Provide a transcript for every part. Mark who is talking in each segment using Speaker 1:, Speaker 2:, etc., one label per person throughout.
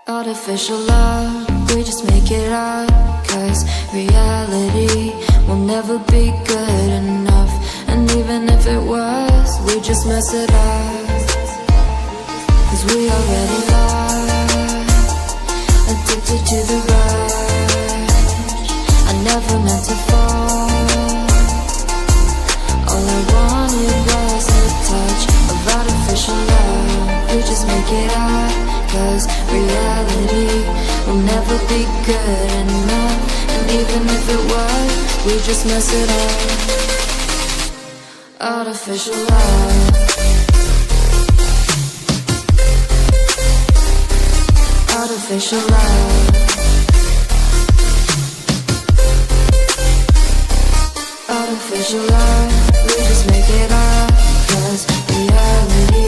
Speaker 1: Artificial love, we just make it up, 'cause reality will never be good enough. And even if it was, we just mess it up, 'cause we already lost, addicted to the rush. I never meant to fall. All I wanted was a touch of artificial love. We just make it up, 'cause reality will never be good enough. And even if it was, we just mess it up. Artificial love. Artificial love. Artificial love. We just make it up, 'cause reality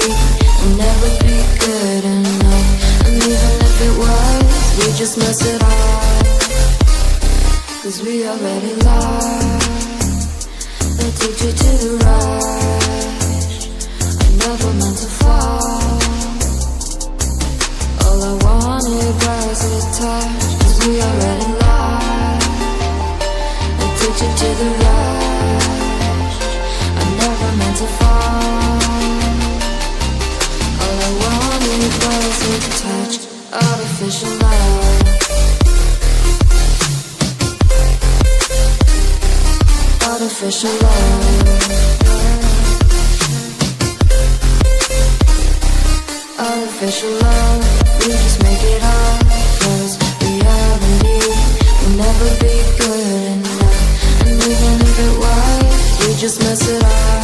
Speaker 1: will never be good enough. And even if it was, we just mess it up, 'cause we already lost, addicted to the rush. I never meant to fall. All I wanted was a touch, 'cause we already lost, addicted to the rush. I never meant to fall. All I wanted was a touch, artificial love. Artificial love. Artificial love. We just make it up, 'cause reality will never be good enough. And even if it was, we just mess it up.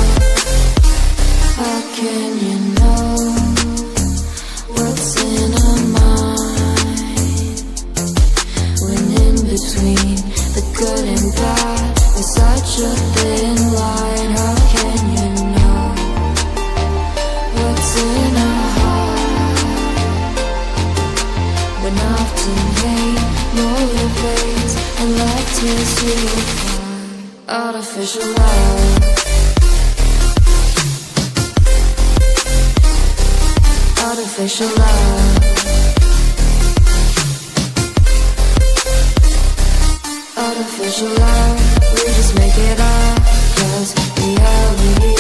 Speaker 1: How can you know what's in our mind, when in between the good and bad there's such a thin line? How can you know what's in our heart, when often hate motivates and love tears you apart? Artificial love. Artificial love. Artificial love. We just make it up, 'cause reality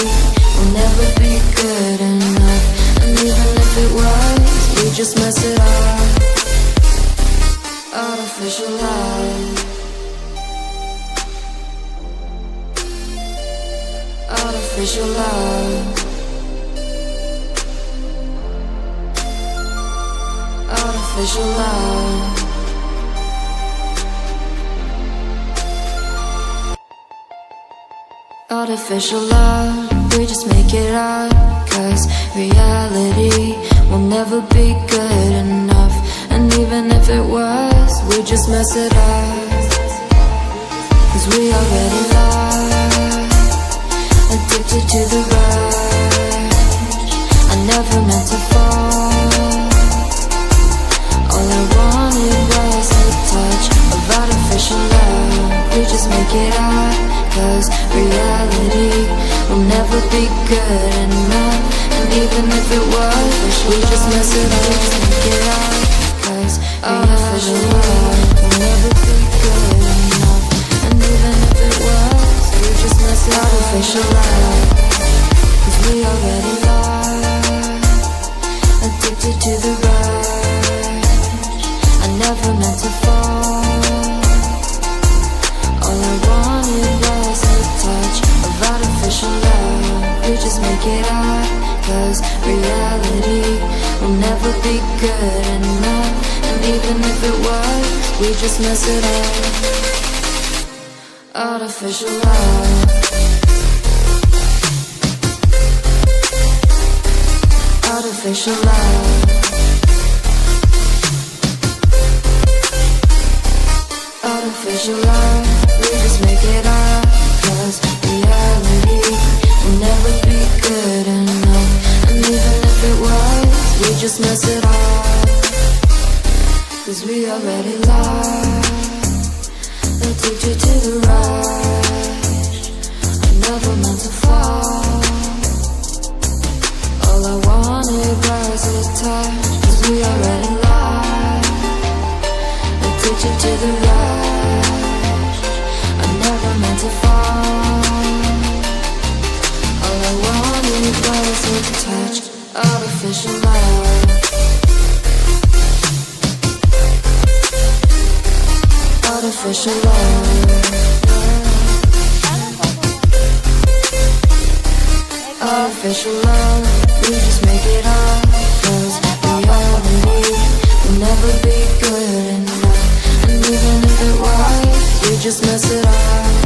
Speaker 1: will never be good enough. And even if it was, we just mess it up. Artificial love. Artificial love. Artificial love. Artificial love, we just make it up, 'cause reality will never be good enough. And even if it was, we just mess it up, 'cause we already lost, addicted to the rush. I never meant to fall. All I wanted was a touch of artificial love. We just make it up, 'cause reality will never be good enough. And even if it was, we just mess it up. Make it up, 'cause artificial love will never be good enough. And even if it was, we just mess it up. Artificial love, 'cause we already lost, addicted to the rush. I never meant to fall. All I wanted was a touch of artificial love. We just make it up, 'cause reality will never be good enough. And even if it was, we just mess it up. Artificial love. Artificial love. Artificial love. We just make it up, 'cause reality will never be good enough. And even if it was, we just mess it up, 'cause we already lost, addicted to the rush. I never meant to fall. All I wanted was a touch, 'cause we already lost, artificial love. Artificial love, we just make it up. Cause reality will never be good enough. And even if it was, we just mess it up.